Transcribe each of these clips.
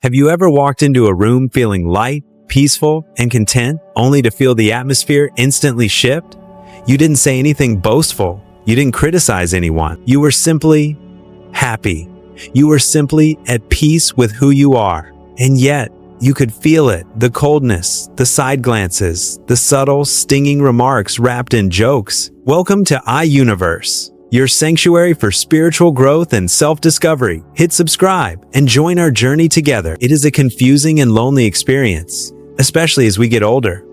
Have you ever walked into a room feeling light, peaceful, and content, only to feel the atmosphere instantly shift? You didn't say anything boastful. You didn't criticize anyone. You were simply happy. You were simply at peace with who you are. And yet, you could feel it, the coldness, the side glances, the subtle, stinging remarks wrapped in jokes. Welcome to iUniverse, your sanctuary for spiritual growth and self-discovery. Hit subscribe and join our journey together. It is a confusing and lonely experience, especially as we get older.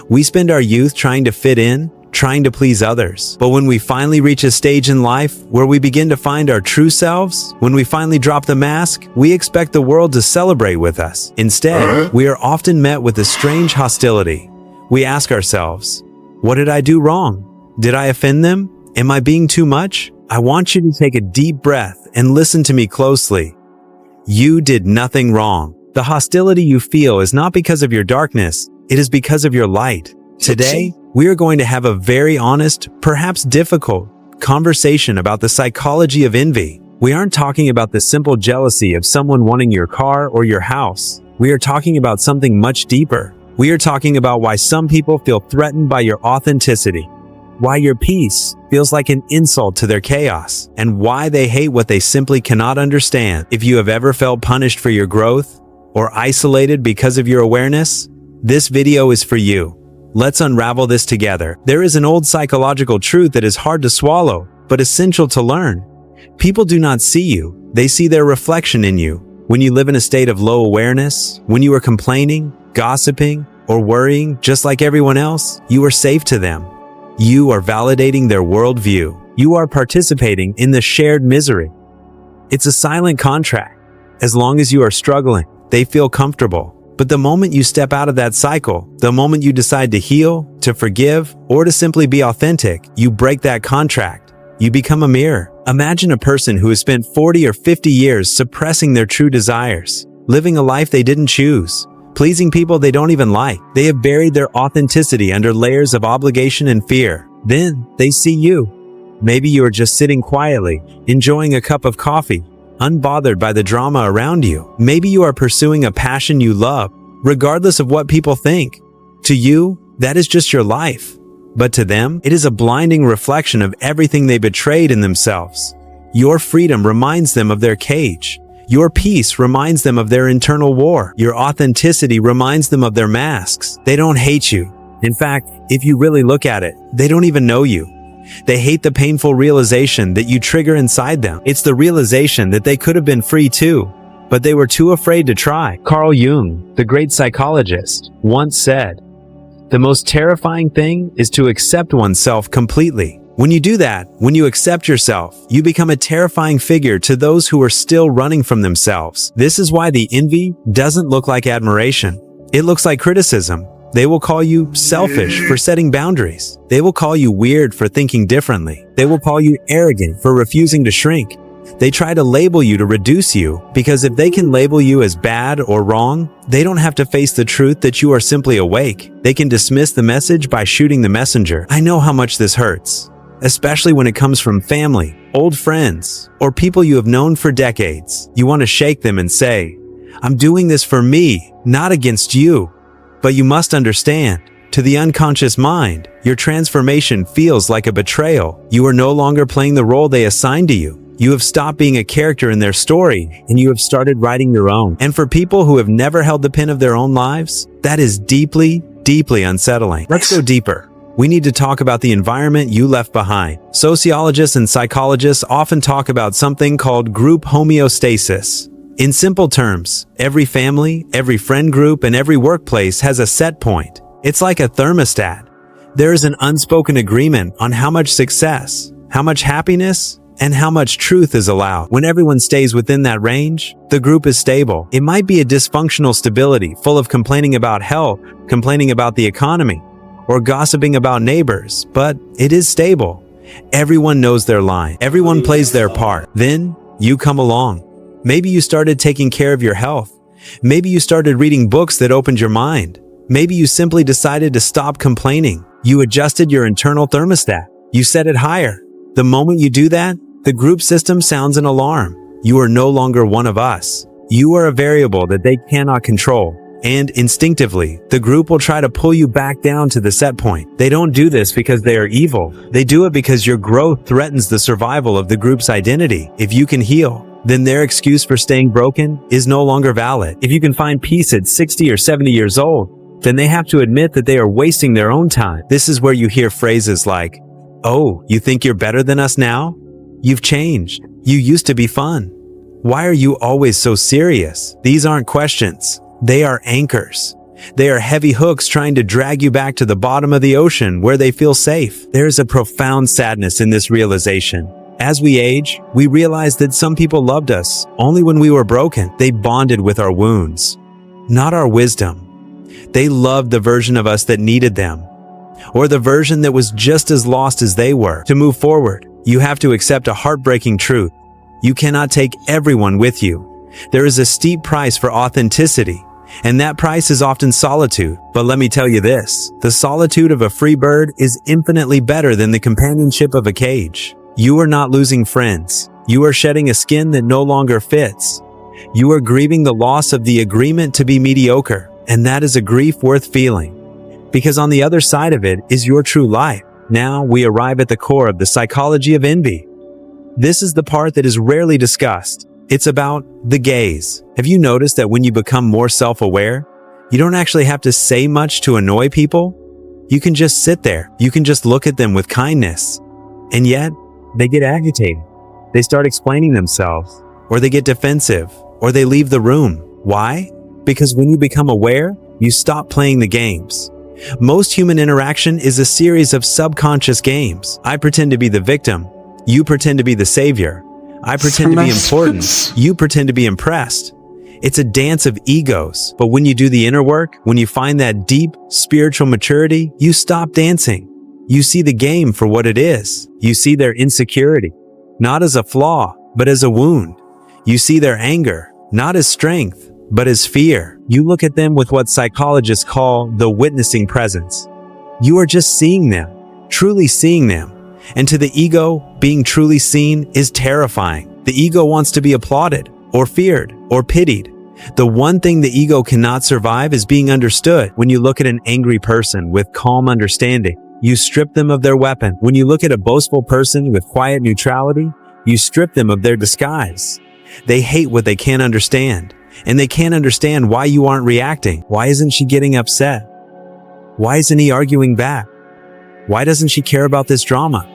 We spend our youth trying to fit in, trying to please others. But when we finally reach a stage in life where we begin to find our true selves, when we finally drop the mask, we expect the world to celebrate with us. Instead, we are often met with a strange hostility. We ask ourselves, what did I do wrong? Did I offend them? Am I being too much? I want you to take a deep breath and listen to me closely. You did nothing wrong. The hostility you feel is not because of your darkness, it is because of your light. Today, we are going to have a very honest, perhaps difficult, conversation about the psychology of envy. We aren't talking about the simple jealousy of someone wanting your car or your house. We are talking about something much deeper. We are talking about why some people feel threatened by your authenticity, why your peace feels like an insult to their chaos, and why they hate what they simply cannot understand. If you have ever felt punished for your growth or isolated because of your awareness, this video is for you. Let's unravel this together. There is an old psychological truth that is hard to swallow, but essential to learn. People do not see you, they see their reflection in you. When you live in a state of low awareness, when you are complaining, gossiping, or worrying just like everyone else, you are safe to them. You are validating their worldview. You are participating in the shared misery. It's a silent contract. As long as you are struggling, they feel comfortable. But the moment you step out of that cycle, the moment you decide to heal, to forgive, or to simply be authentic, you break that contract. You become a mirror. Imagine a person who has spent 40 or 50 years suppressing their true desires, living a life they didn't choose, pleasing people they don't even like. They have buried their authenticity under layers of obligation and fear. Then they see you. Maybe you are just sitting quietly, enjoying a cup of coffee, unbothered by the drama around you. Maybe you are pursuing a passion you love, regardless of what people think. To you, that is just your life. But to them, it is a blinding reflection of everything they betrayed in themselves. Your freedom reminds them of their cage. Your peace reminds them of their internal war. Your authenticity reminds them of their masks. They don't hate you. In fact, if you really look at it, they don't even know you. They hate the painful realization that you trigger inside them. It's the realization that they could have been free too, but they were too afraid to try. Carl Jung, the great psychologist, once said, "The most terrifying thing is to accept oneself completely." When you do that, when you accept yourself, you become a terrifying figure to those who are still running from themselves. This is why the envy doesn't look like admiration. It looks like criticism. They will call you selfish for setting boundaries. They will call you weird for thinking differently. They will call you arrogant for refusing to shrink. They try to label you to reduce you, because if they can label you as bad or wrong, they don't have to face the truth that you are simply awake. They can dismiss the message by shooting the messenger. I know how much this hurts, especially when it comes from family, old friends, or people you have known for decades. You want to shake them and say, "I'm doing this for me, not against you." But you must understand, to the unconscious mind, your transformation feels like a betrayal. You are no longer playing the role they assigned to you. You have stopped being a character in their story, and you have started writing your own. And for people who have never held the pen of their own lives, that is deeply, deeply unsettling. Let's go deeper. We need to talk about the environment you left behind. Sociologists and psychologists often talk about something called group homeostasis. In simple terms, every family, every friend group, and every workplace has a set point. It's like a thermostat. There is an unspoken agreement on how much success, how much happiness, and how much truth is allowed. When everyone stays within that range, the group is stable. It might be a dysfunctional stability, full of complaining about health, complaining about the economy, or gossiping about neighbors, but it is stable. Everyone knows their line. Everyone plays their part. Then you come along. Maybe you started taking care of your health. Maybe you started reading books that opened your mind. Maybe you simply decided to stop complaining. You adjusted your internal thermostat. You set it higher. The moment you do that, the group system sounds an alarm. You are no longer one of us. You are a variable that they cannot control. And instinctively, the group will try to pull you back down to the set point. They don't do this because they are evil. They do it because your growth threatens the survival of the group's identity. If you can heal, then their excuse for staying broken is no longer valid. If you can find peace at 60 or 70 years old, then they have to admit that they are wasting their own time. This is where you hear phrases like, "Oh, you think you're better than us now? You've changed. You used to be fun. Why are you always so serious?" These aren't questions. They are anchors. They are heavy hooks trying to drag you back to the bottom of the ocean where they feel safe. There is a profound sadness in this realization. As we age, we realize that some people loved us only when we were broken. They bonded with our wounds, not our wisdom. They loved the version of us that needed them, or the version that was just as lost as they were. To move forward, you have to accept a heartbreaking truth. You cannot take everyone with you. There is a steep price for authenticity, and that price is often solitude. But let me tell you this, the solitude of a free bird is infinitely better than the companionship of a cage. You are not losing friends. You are shedding a skin that no longer fits. You are grieving the loss of the agreement to be mediocre, and that is a grief worth feeling, because on the other side of it is your true life. Now we arrive at the core of the psychology of envy. This is the part that is rarely discussed. It's about the gaze. Have you noticed that when you become more self-aware, you don't actually have to say much to annoy people? You can just sit there. You can just look at them with kindness. And yet, they get agitated. They start explaining themselves, or they get defensive, or they leave the room. Why? Because when you become aware, you stop playing the games. Most human interaction is a series of subconscious games. I pretend to be the victim. You pretend to be the savior. I pretend to be important. You pretend to be impressed. It's a dance of egos. But when you do the inner work, when you find that deep spiritual maturity, you stop dancing. You see the game for what it is. You see their insecurity, not as a flaw, but as a wound. You see their anger, not as strength, but as fear. You look at them with what psychologists call the witnessing presence. You are just seeing them, truly seeing them. And to the ego, being truly seen is terrifying. The ego wants to be applauded, or feared, or pitied. The one thing the ego cannot survive is being understood. When you look at an angry person with calm understanding, you strip them of their weapon. When you look at a boastful person with quiet neutrality, you strip them of their disguise. They hate what they can't understand, and they can't understand why you aren't reacting. Why isn't she getting upset? Why isn't he arguing back? Why doesn't she care about this drama?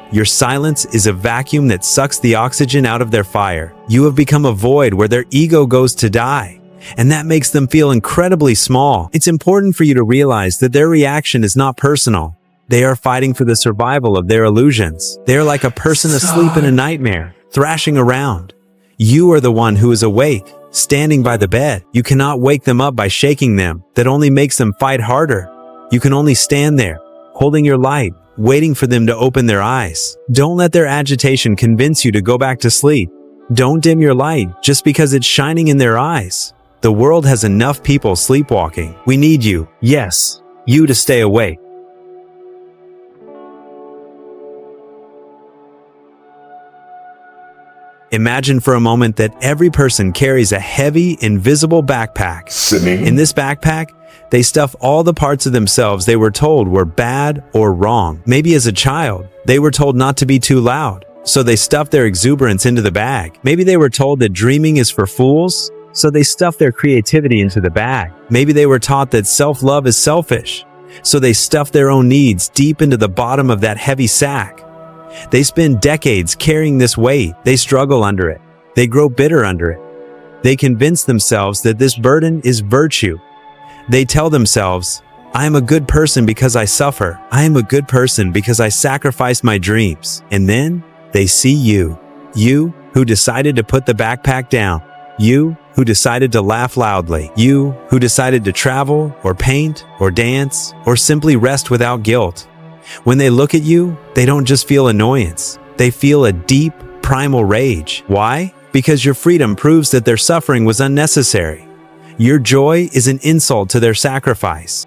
Your silence is a vacuum that sucks the oxygen out of their fire. You have become a void where their ego goes to die, and that makes them feel incredibly small. It's important for you to realize that their reaction is not personal. They are fighting for the survival of their illusions. They are like a person asleep in a nightmare, thrashing around. You are the one who is awake, standing by the bed. You cannot wake them up by shaking them. That only makes them fight harder. You can only stand there, holding your light, waiting for them to open their eyes. Don't let their agitation convince you to go back to sleep. Don't dim your light just because it's shining in their eyes. The world has enough people sleepwalking. We need you, yes, you to stay awake. Imagine for a moment that every person carries a heavy, invisible backpack. In this backpack, they stuff all the parts of themselves they were told were bad or wrong. Maybe as a child, they were told not to be too loud, so they stuffed their exuberance into the bag. Maybe they were told that dreaming is for fools, so they stuffed their creativity into the bag. Maybe they were taught that self-love is selfish, so they stuffed their own needs deep into the bottom of that heavy sack. They spend decades carrying this weight. They struggle under it. They grow bitter under it. They convince themselves that this burden is virtue. They tell themselves, I am a good person because I suffer. I am a good person because I sacrifice my dreams. And then they see you. You who decided to put the backpack down. You who decided to laugh loudly. You who decided to travel or paint or dance or simply rest without guilt. When they look at you, they don't just feel annoyance. They feel a deep, primal rage. Why? Because your freedom proves that their suffering was unnecessary. Your joy is an insult to their sacrifice.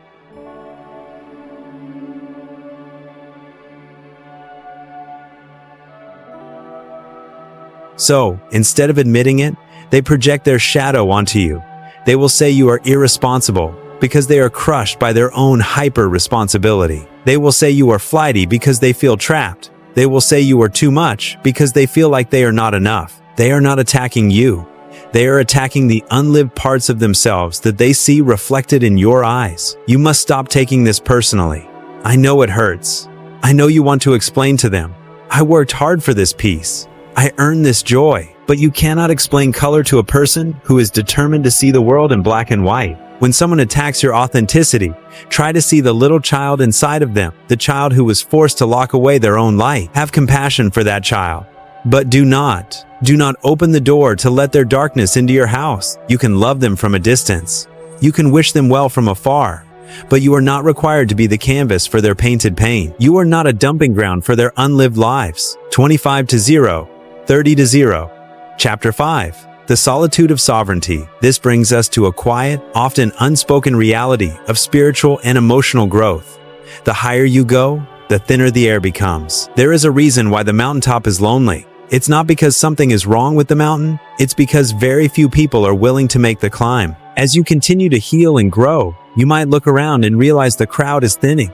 So, instead of admitting it, They project their shadow onto you. They will say you are irresponsible because they are crushed by their own hyper-responsibility. They will say you are flighty because they feel trapped. They will say you are too much because they feel like they are not enough. They are not attacking you. They are attacking the unlived parts of themselves that they see reflected in your eyes. You must stop taking this personally. I know it hurts. I know you want to explain to them, I worked hard for this peace. I earned this joy. But you cannot explain color to a person who is determined to see the world in black and white. When someone attacks your authenticity, try to see the little child inside of them, the child who was forced to lock away their own light. Have compassion for that child. But do not open the door to let their darkness into your house. You can love them from a distance. You can wish them well from afar. But you are not required to be the canvas for their painted pain. You are not a dumping ground for their unlived lives. 25-0, 30-0. Chapter 5. The Solitude of Sovereignty. This brings us to a quiet, often unspoken reality of spiritual and emotional growth. The higher you go, the thinner the air becomes. There is a reason why the mountaintop is lonely. It's not because something is wrong with the mountain, it's because very few people are willing to make the climb. As you continue to heal and grow, you might look around and realize the crowd is thinning.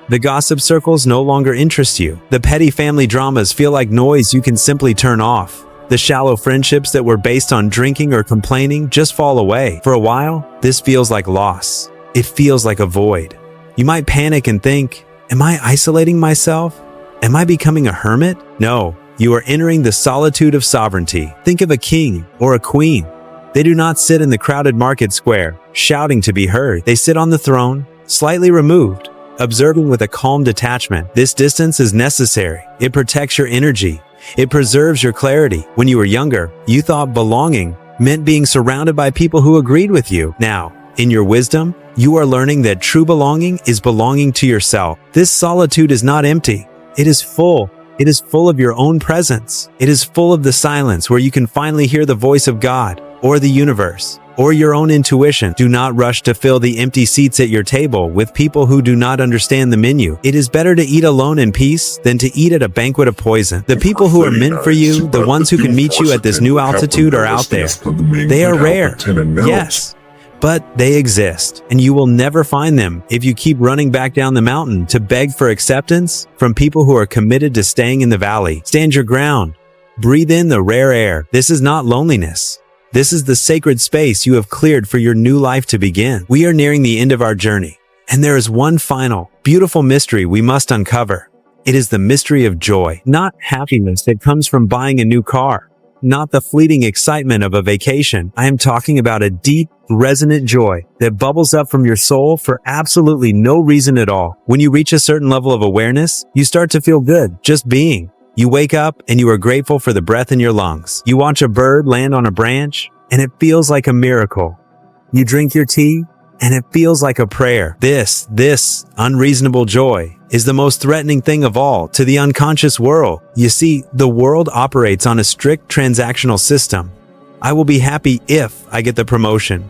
The gossip circles no longer interest you. The petty family dramas feel like noise you can simply turn off. The shallow friendships that were based on drinking or complaining just fall away. For a while, this feels like loss. It feels like a void. You might panic and think, am I isolating myself? Am I becoming a hermit? No, you are entering the solitude of sovereignty. Think of a king or a queen. They do not sit in the crowded market square, shouting to be heard. They sit on the throne, slightly removed, observing with a calm detachment. This distance is necessary. It protects your energy. It preserves your clarity. When you were younger, you thought belonging meant being surrounded by people who agreed with you. Now, in your wisdom, you are learning that true belonging is belonging to yourself. This solitude is not empty. It is full. It is full of your own presence. It is full of the silence where you can finally hear the voice of God, or the universe, or your own intuition. Do not rush to fill the empty seats at your table with people who do not understand the menu. It is better to eat alone in peace than to eat at a banquet of poison. The people who are meant for you, the ones who can meet you at this new altitude, are out there. They are rare, yes, but they exist, and you will never find them if you keep running back down the mountain to beg for acceptance from people who are committed to staying in the valley. Stand your ground. Breathe in the rare air. This is not loneliness. This is the sacred space you have cleared for your new life to begin. We are nearing the end of our journey, and there is one final, beautiful mystery we must uncover. It is the mystery of joy, not happiness that comes from buying a new car, not the fleeting excitement of a vacation. I am talking about a deep, resonant joy that bubbles up from your soul for absolutely no reason at all. When you reach a certain level of awareness, you start to feel good, just being. You wake up and you are grateful for the breath in your lungs. You watch a bird land on a branch and it feels like a miracle. You drink your tea and it feels like a prayer. This unreasonable joy is the most threatening thing of all to the unconscious world. You see, the world operates on a strict transactional system. I will be happy if I get the promotion.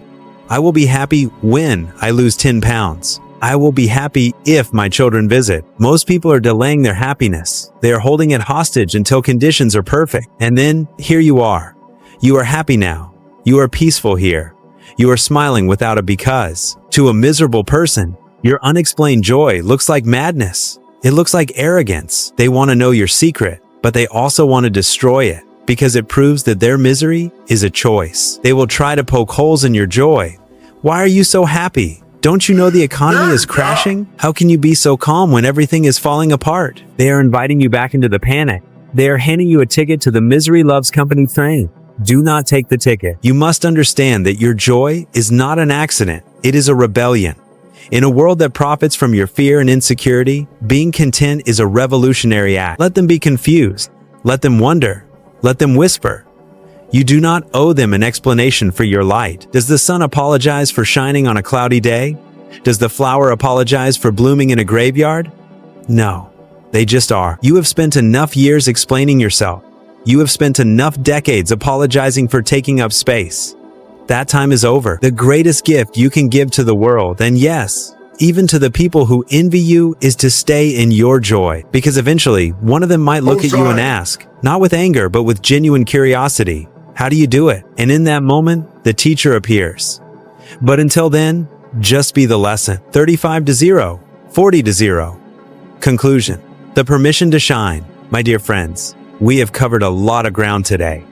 I will be happy when I lose 10 pounds. I will be happy if my children visit. Most people are delaying their happiness. They are holding it hostage until conditions are perfect. And then, here you are. You are happy now. You are peaceful here. You are smiling without a because. To a miserable person, your unexplained joy looks like madness. It looks like arrogance. They want to know your secret, but they also want to destroy it because it proves that their misery is a choice. They will try to poke holes in your joy. Why are you so happy? Don't you know the economy is crashing? How can you be so calm when everything is falling apart? They are inviting you back into the panic. They are handing you a ticket to the misery loves company train. Do not take the ticket. You must understand that your joy is not an accident. It is a rebellion. In a world that profits from your fear and insecurity, being content is a revolutionary act. Let them be confused. Let them wonder. Let them whisper. You do not owe them an explanation for your light. Does the sun apologize for shining on a cloudy day? Does the flower apologize for blooming in a graveyard? No, they just are. You have spent enough years explaining yourself. You have spent enough decades apologizing for taking up space. That time is over. The greatest gift you can give to the world, and yes, even to the people who envy you, is to stay in your joy. Because eventually, one of them might look at you and ask, not with anger, but with genuine curiosity, How do you do it? And in that moment, the teacher appears. But until then, just be the lesson. 35 to 0, 40 to 0. Conclusion. The permission to shine. My dear friends, we have covered a lot of ground today.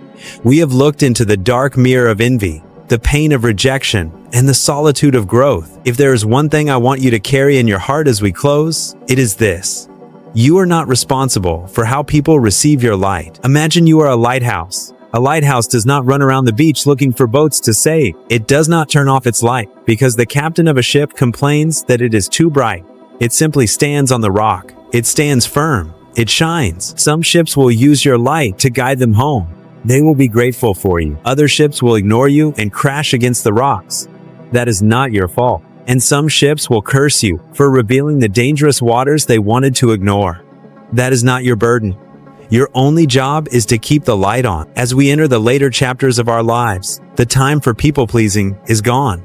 We have looked into the dark mirror of envy, the pain of rejection, and the solitude of growth. If there is one thing I want you to carry in your heart as we close, it is this. You are not responsible for how people receive your light. Imagine you are a lighthouse. A lighthouse does not run around the beach looking for boats to save. It does not turn off its light because the captain of a ship complains that it is too bright. It simply stands on the rock. It stands firm. It shines. Some ships will use your light to guide them home. They will be grateful for you. Other ships will ignore you and crash against the rocks. That is not your fault. And some ships will curse you for revealing the dangerous waters they wanted to ignore. That is not your burden. Your only job is to keep the light on. As we enter the later chapters of our lives, the time for people-pleasing is gone.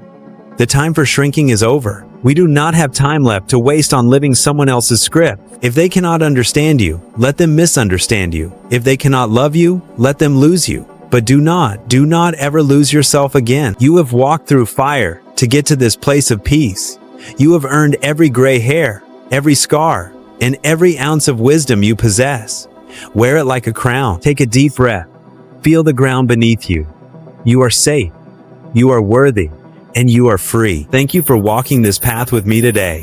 The time for shrinking is over. We do not have time left to waste on living someone else's script. If they cannot understand you, let them misunderstand you. If they cannot love you, let them lose you. But do not ever lose yourself again. You have walked through fire to get to this place of peace. You have earned every gray hair, every scar, and every ounce of wisdom you possess. Wear it like a crown. Take a deep breath. Feel the ground beneath you. You are safe. You are worthy. And you are free. Thank you for walking this path with me today.